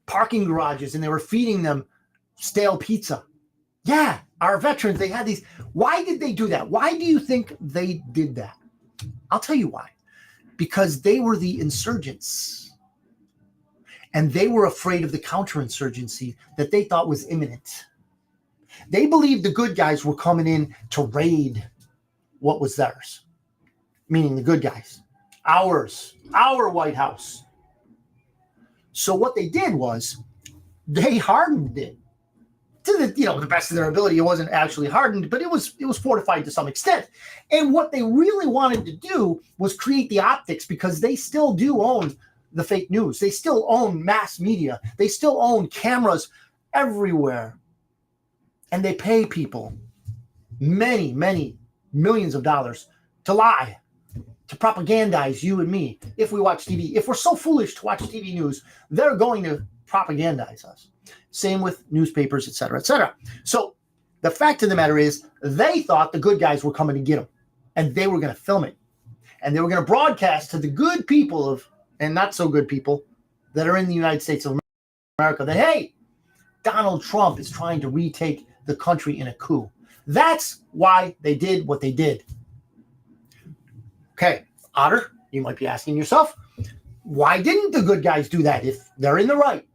[SPEAKER 3] parking garages, and they were feeding them stale pizza. Yeah, our veterans, they had these. Why did they do that? Why do you think they did that? I'll tell you why. Because they were the insurgents. And they were afraid of the counterinsurgency that they thought was imminent. They believed the good guys were coming in to raid what was theirs, meaning the good guys, our White House. So what they did was they hardened it to the best of their ability. It wasn't actually hardened, but it was fortified to some extent. And what they really wanted to do was create the optics, because they still do own the fake news. They still own mass media. They still own cameras everywhere. And they pay people many, many millions of dollars to lie, to propagandize you and me. If we watch TV, if we're so foolish to watch TV news, they're going to propagandize us. Same with newspapers, et cetera, et cetera. So the fact of the matter is, they thought the good guys were coming to get them, and they were going to film it. And they were going to broadcast to the good people and not so good people that are in the United States of America that, hey, Donald Trump is trying to retake the country in a coup. That's why they did what they did. Okay, Otter, you might be asking yourself, why didn't the good guys do that if they're in the right?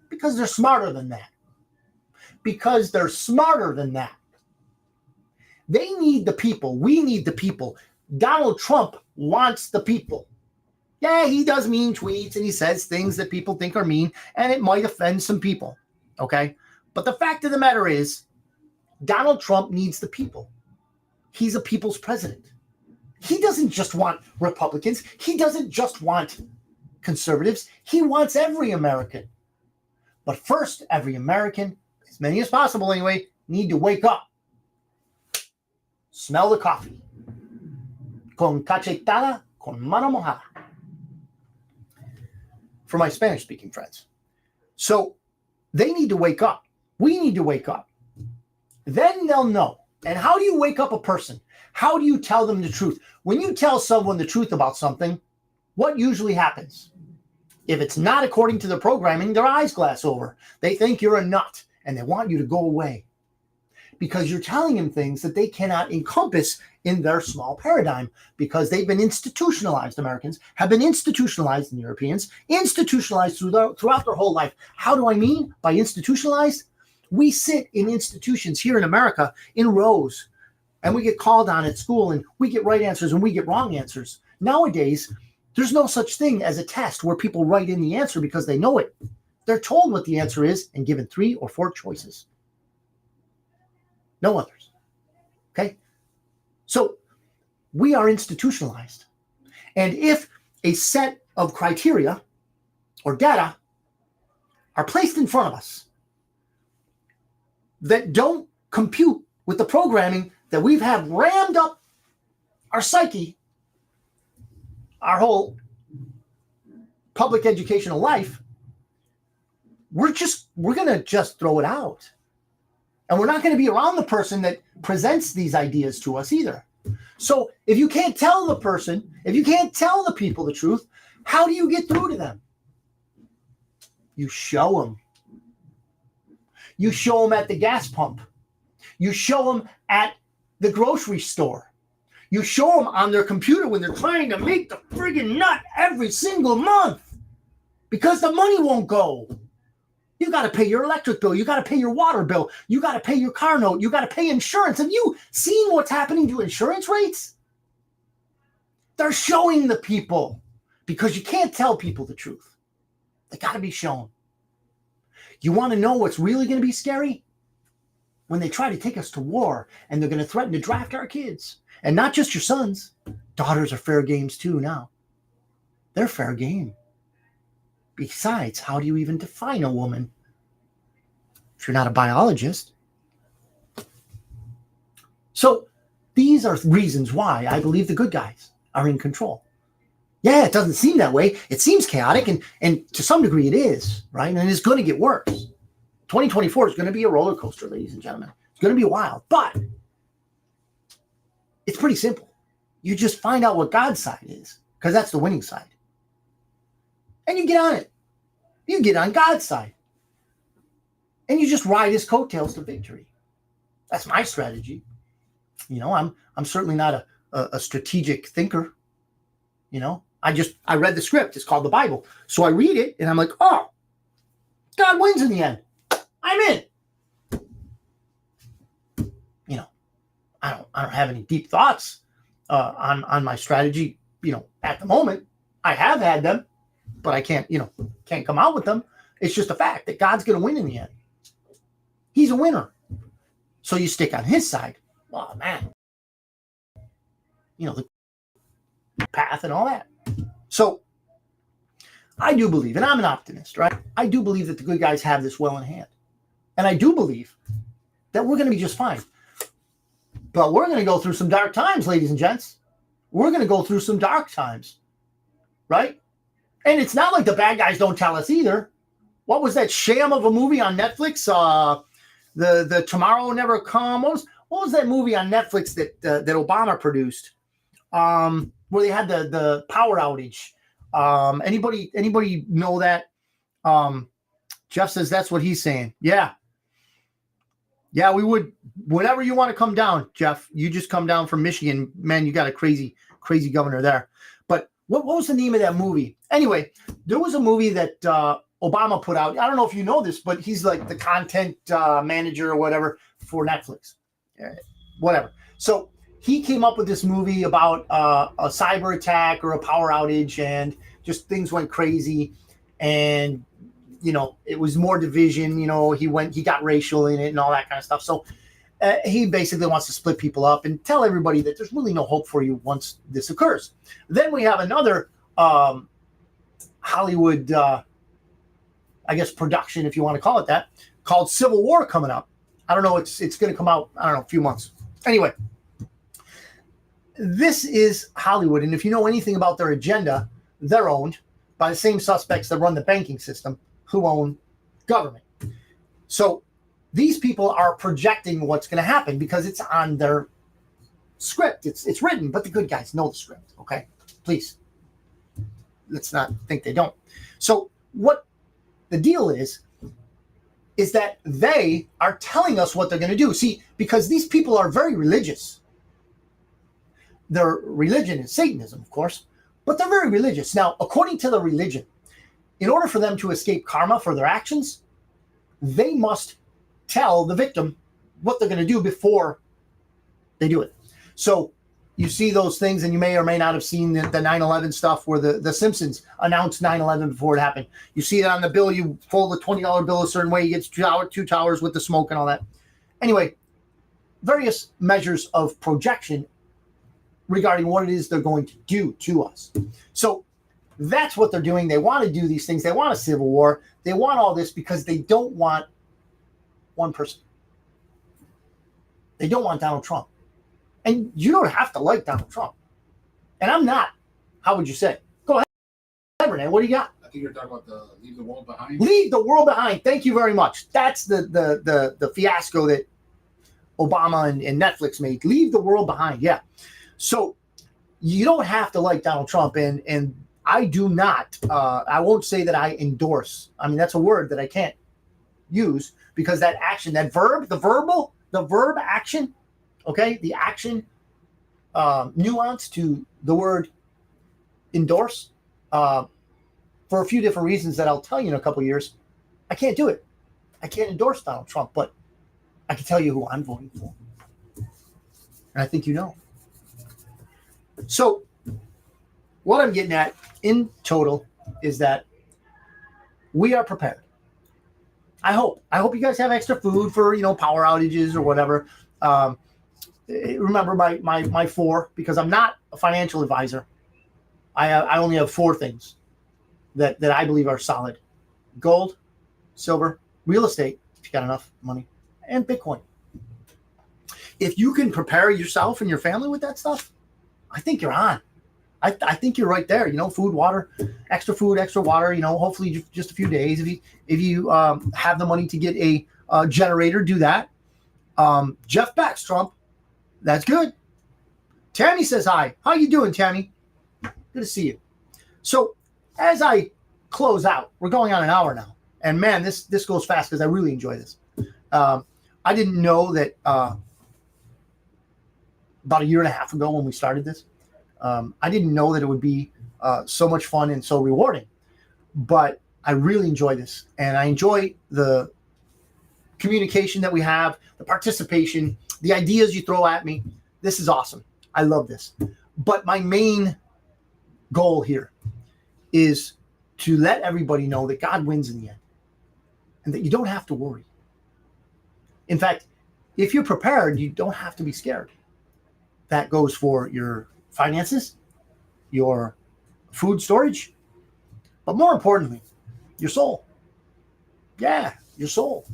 [SPEAKER 3] Because they're smarter than that. Because they're smarter than that. They need the people. We need the people. Donald Trump wants the people. Yeah, he does mean tweets and he says things that people think are mean, and it might offend some people, okay? But the fact of the matter is, Donald Trump needs the people. He's a people's president. He doesn't just want Republicans. He doesn't just want conservatives. He wants every American. But first, every American, as many as possible anyway, need to wake up. Smell the coffee. Con cachetada, con mano mojada. For my Spanish-speaking friends. So they need to wake up. We need to wake up. Then they'll know And how do you wake up a person? How do you tell them the truth? When you tell someone the truth about something, what usually happens? If it's not according to the programming, their eyes glass over. They think you're a nut and they want you to go away because you're telling them things that they cannot encompass in their small paradigm because they've been institutionalized. Americans have been institutionalized, and Europeans institutionalized throughout their whole life. How do I mean by institutionalized? We sit in institutions here in America in rows, and we get called on at school, and we get right answers and we get wrong answers. Nowadays, there's no such thing as a test where people write in the answer because they know it. They're told what the answer is and given 3 or 4 choices. No others. Okay? So we are institutionalized. And if a set of criteria or data are placed in front of us that don't compute with the programming that we've had rammed up our psyche, our whole public educational life, we're going to just throw it out. And we're not going to be around the person that presents these ideas to us either. So if you can't tell the person, if you can't tell the people the truth, how do you get through to them? You show them. You show them at the gas pump. You show them at the grocery store. You show them on their computer when they're trying to make the friggin' nut every single month because the money won't go. You got to pay your electric bill. You got to pay your water bill. You got to pay your car note. You got to pay insurance. Have you seen what's happening to insurance rates? They're showing the people because you can't tell people the truth. They got to be shown. You want to know what's really going to be scary? When they try to take us to war and they're going to threaten to draft our kids. And not just your sons. Daughters are fair games too now. They're fair game. Besides, how do you even define a woman if you're not a biologist? So these are reasons why I believe the good guys are in control. Yeah, it doesn't seem that way. It seems chaotic, and to some degree it is, right? And it's going to get worse. 2024 is going to be a roller coaster, ladies and gentlemen. It's going to be wild, but it's pretty simple. You just find out what God's side is, because that's the winning side. And you get on it. You get on God's side. And you just ride his coattails to victory. That's my strategy. You know, I'm certainly not a strategic thinker. You know, I read the script. It's called the Bible. So I read it and I'm like, oh, God wins in the end. I'm in. You know, I don't have any deep thoughts on my strategy, you know, at the moment. I have had them, but I can't come out with them. It's just a fact that God's going to win in the end. He's a winner. So you stick on his side. Oh, man. You know, the path and all that. So I do believe, and I'm an optimist, right? I do believe that the good guys have this well in hand. And I do believe that we're going to be just fine. But we're going to go through some dark times, ladies and gents. We're going to go through some dark times, right? And it's not like the bad guys don't tell us either. What was that sham of a movie on Netflix? The Tomorrow Never Come. What was that movie on Netflix that Obama produced? Where they had the power outage. Anybody know that? Jeff says that's what he's saying. Yeah, we would. Whenever you want to come down, Jeff, you just come down from Michigan. Man, you got a crazy governor there. But what was the name of that movie? Anyway, there was a movie that Obama put out. I don't know if you know this, but he's like the content manager or whatever for Netflix. Whatever. So he came up with this movie about a cyber attack or a power outage, and just things went crazy. And, you know, it was more division. You know, he got racial in it and all that kind of stuff. So he basically wants to split people up and tell everybody that there's really no hope for you once this occurs. Then we have another Hollywood, I guess, production, if you want to call it that, called Civil War coming up. I don't know. It's going to come out, I don't know, a few months. Anyway, this is Hollywood. And if you know anything about their agenda, they're owned by the same suspects that run the banking system who own government. So these people are projecting what's going to happen because it's on their script. It's written, but the good guys know the script. Okay, please, let's not think they don't. So what the deal is that they are telling us what they're going to do. See, because these people are very religious. Their religion is Satanism, of course, but they're very religious. Now, according to the religion, in order for them to escape karma for their actions, they must tell the victim what they're going to do before they do it. So you see those things, and you may or may not have seen the 9/11 stuff where the Simpsons announced 9/11 before it happened. You see it on the bill. You fold the $20 bill a certain way. You get two towers with the smoke and all that. Anyway, various measures of projection regarding what it is they're going to do to us. So that's what they're doing. They want to do these things. They want a civil war. They want all this because they don't want one person. They don't want Donald Trump. And you don't have to like Donald Trump. And I'm not. How would you say? Go ahead, Renee. What do you got?
[SPEAKER 4] I think you're talking about the Leave the World Behind.
[SPEAKER 3] Leave the World Behind. Thank you very much. That's the fiasco that Obama and Netflix made. Leave the World Behind. Yeah. So you don't have to like Donald Trump. And I do not. I won't say that I endorse. I mean, that's a word that I can't use because that action, that verb, the verb action, okay, the action nuance to the word endorse for a few different reasons that I'll tell you in a couple of years. I can't do it. I can't endorse Donald Trump, but I can tell you who I'm voting for. And I think you know. So what I'm getting at in total is that we are prepared. I hope you guys have extra food for, power outages or whatever. Remember my four, because I'm not a financial advisor. I only have four things that I believe are solid: gold, silver, real estate, if you got enough money, and Bitcoin. If you can prepare yourself and your family with that stuff, I think you're on. I think you're right there. Food, water, extra water. Hopefully just a few days. If you have the money to get a generator, do that. Jeff backs Trump. That's good. Tammy says hi. How you doing, Tammy? Good to see you. So as I close out, we're going on an hour now, and man, this goes fast because I really enjoy this. I didn't know that about a year and a half ago when we started this. I didn't know that it would be so much fun and so rewarding, but I really enjoy this, and I enjoy the communication that we have, the participation, the ideas you throw at me. This is awesome. I love this. But my main goal here is to let everybody know that God wins in the end and that you don't have to worry. In fact, if you're prepared, you don't have to be scared. That goes for your finances, your food storage, but more importantly, your soul. Yeah, your soul.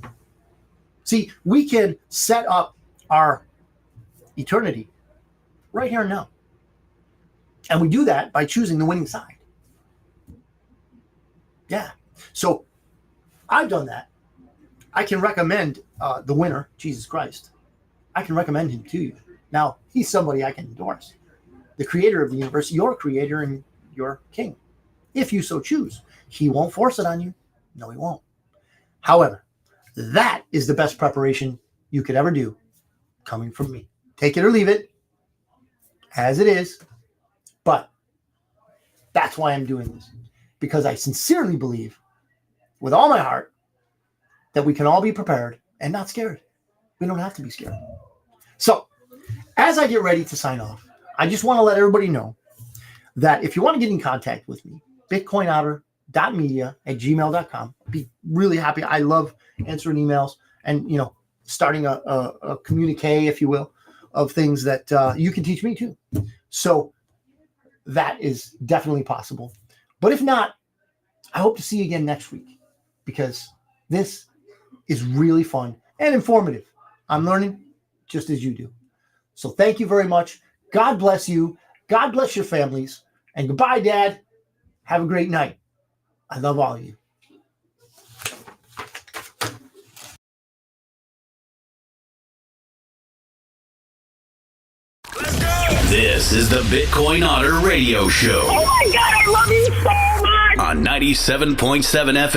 [SPEAKER 3] See, we can set up our eternity right here and now. And we do that by choosing the winning side. Yeah. So I've done that. I can recommend the winner, Jesus Christ. I can recommend him to you. Now, he's somebody I can endorse. The creator of the universe, your creator and your king, if you so choose. He won't force it on you. No, he won't. However, that is the best preparation you could ever do coming from me. Take it or leave it as it is. But that's why I'm doing this, because I sincerely believe with all my heart that we can all be prepared and not scared. We don't have to be scared. So as I get ready to sign off, I just want to let everybody know that if you want to get in contact with me, bitcoinotter.media@gmail.com. Be really happy. I love answering emails and, starting a communique, if you will, of things that you can teach me too. So that is definitely possible. But if not, I hope to see you again next week, because this is really fun and informative. I'm learning just as you do. So thank you very much. God bless you. God bless your families. And goodbye, Dad. Have a great night. I love all of you.
[SPEAKER 1] This is the Bitcoin Otter Radio Show
[SPEAKER 2] Oh my God, I love you so much.
[SPEAKER 1] on 97.7 FM.